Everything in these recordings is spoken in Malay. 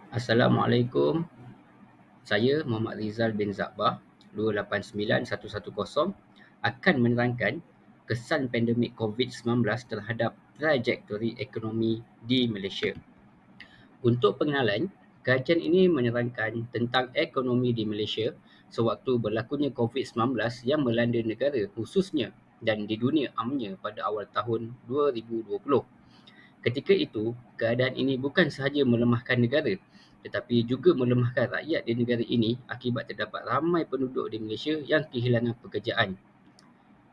Assalamualaikum. Saya Muhammad Rizal bin Zakbah 289110 akan menerangkan kesan pandemik COVID-19 terhadap trajektori ekonomi di Malaysia. Untuk pengenalan, kajian ini menerangkan tentang ekonomi di Malaysia sewaktu berlakunya COVID-19 yang melanda negara khususnya dan di dunia amnya pada awal tahun 2020. Ketika itu, keadaan ini bukan sahaja melemahkan negara tetapi juga melemahkan rakyat di negara ini akibat terdapat ramai penduduk di Malaysia yang kehilangan pekerjaan.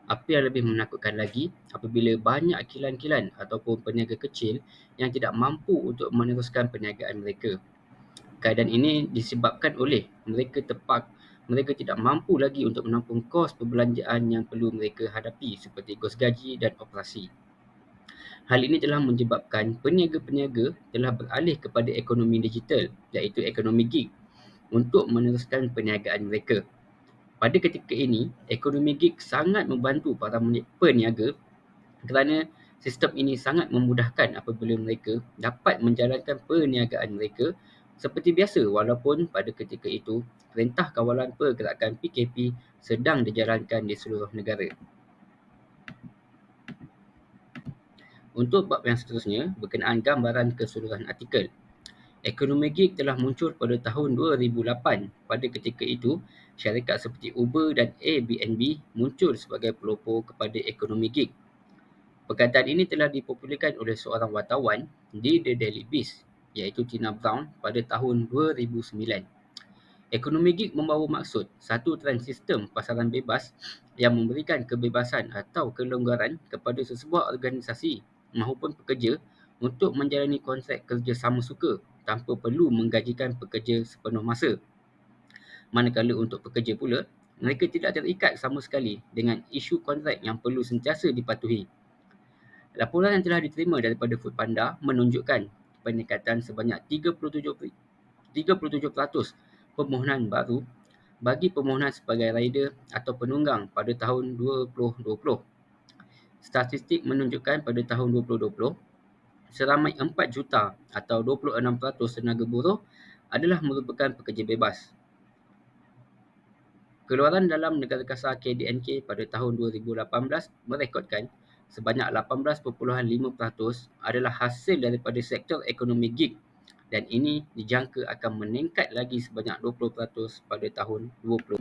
Apa yang lebih menakutkan lagi, apabila banyak kilan-kilan ataupun peniaga kecil yang tidak mampu untuk meneruskan perniagaan mereka. Keadaan ini disebabkan oleh mereka tidak mampu lagi untuk menampung kos perbelanjaan yang perlu mereka hadapi seperti kos gaji dan operasi. Hal ini telah menyebabkan peniaga-peniaga telah beralih kepada ekonomi digital iaitu ekonomi gig untuk meneruskan perniagaan mereka. Pada ketika ini, ekonomi gig sangat membantu para peniaga kerana sistem ini sangat memudahkan apabila mereka dapat menjalankan perniagaan mereka seperti biasa walaupun pada ketika itu Perintah Kawalan Pergerakan PKP sedang dijalankan di seluruh negara. Untuk bab yang seterusnya berkenaan gambaran keseluruhan artikel. Ekonomi gig telah muncul pada tahun 2008. Pada ketika itu, syarikat seperti Uber dan Airbnb muncul sebagai pelopor kepada ekonomi gig. Perkataan ini telah dipopularkan oleh seorang wartawan di The Daily Beast iaitu Tina Brown pada tahun 2009. Ekonomi gig membawa maksud satu trend sistem pasaran bebas yang memberikan kebebasan atau kelonggaran kepada sesebuah organisasi maupun pekerja untuk menjalani kontrak kerja sama suka tanpa perlu menggajikan pekerja sepenuh masa. Manakala untuk pekerja pula, mereka tidak terikat sama sekali dengan isu kontrak yang perlu sentiasa dipatuhi. Laporan yang telah diterima daripada Foodpanda menunjukkan peningkatan sebanyak 37% permohonan baru bagi permohonan sebagai rider atau penunggang pada tahun 2020. Statistik menunjukkan pada tahun 2020, seramai 4 juta atau 26% tenaga buruh adalah merupakan pekerja bebas. Keluaran dalam negara kasar KDNK pada tahun 2018 merekodkan sebanyak 18.5% adalah hasil daripada sektor ekonomi gig dan ini dijangka akan meningkat lagi sebanyak 20% pada tahun 2020.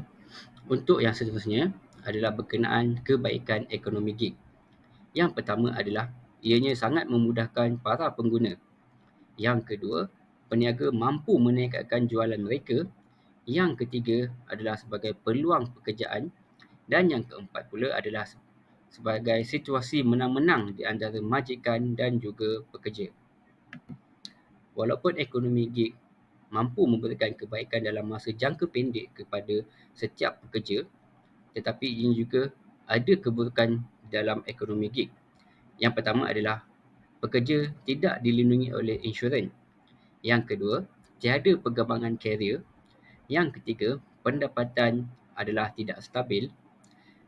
Untuk yang seterusnya adalah berkenaan kebaikan ekonomi gig. Yang pertama adalah ianya sangat memudahkan para pengguna. Yang kedua, peniaga mampu meningkatkan jualan mereka. Yang ketiga adalah sebagai peluang pekerjaan. Dan yang keempat pula adalah sebagai situasi menang-menang di antara majikan dan juga pekerja. Walaupun ekonomi gig mampu memberikan kebaikan dalam masa jangka pendek kepada setiap pekerja, tetapi ini juga ada keburukan dalam ekonomi gig. Yang pertama adalah pekerja tidak dilindungi oleh insurans. Yang kedua, tiada perkembangan karier. Yang ketiga, pendapatan adalah tidak stabil.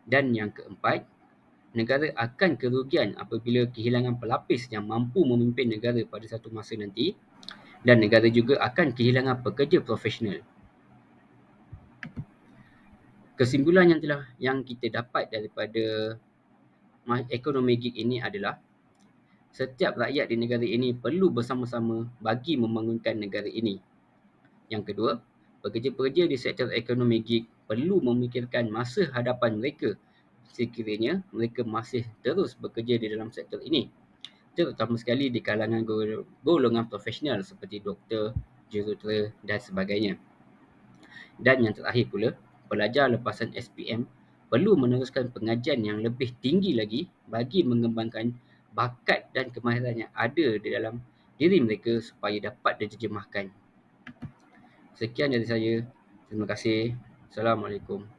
Dan yang keempat, negara akan kerugian apabila kehilangan pelapis yang mampu memimpin negara pada satu masa nanti dan negara juga akan kehilangan pekerja profesional. Kesimpulan yang kita dapat daripada ekonomi gig ini adalah setiap rakyat di negara ini perlu bersama-sama bagi membangunkan negara ini. Yang kedua, pekerja-pekerja di sektor ekonomi gig perlu memikirkan masa hadapan mereka sekiranya mereka masih terus bekerja di dalam sektor ini, terutama sekali di kalangan golongan profesional seperti doktor, jurutera dan sebagainya. Dan yang terakhir pula, pelajar lepasan SPM perlu meneruskan pengajian yang lebih tinggi lagi bagi mengembangkan bakat dan kemahiran yang ada di dalam diri mereka supaya dapat diterjemahkan. Sekian dari saya. Terima kasih. Assalamualaikum.